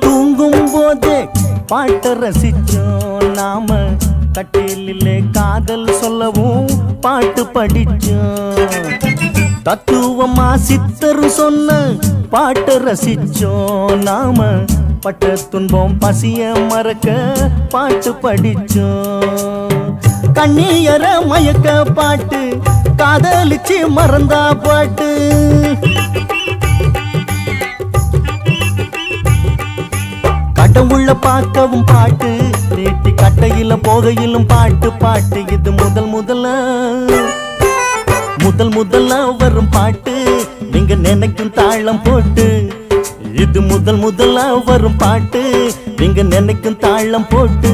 தூங்கும் போதே பாட்ட ரசிச்சோம் நாம கட்டிலே காதல் சொல்லவும் பாட்டு படிச்சோம் தத்துவமா சித்தரும் சொன்ன பாட்ட ரசிச்சோம் நாம பட்ட துன்பம் பசிய மறக்க பாட்டு படிச்சோம் கண்ணீர மயக்க பாட்டு காதலிச்சு மறந்தா பாட்டு கடவுள பார்க்கவும் பாட்டு நீட்டி கட்டையில போகையிலும் பாட்டு பாட்டு இது முதல் முதல்ல வரும் பாட்டு நீங்க நினைக்கும் தாளம் போட்டு இது முதல்ல வரும் பாட்டு நீங்க நினைக்கும் தாளம் போட்டு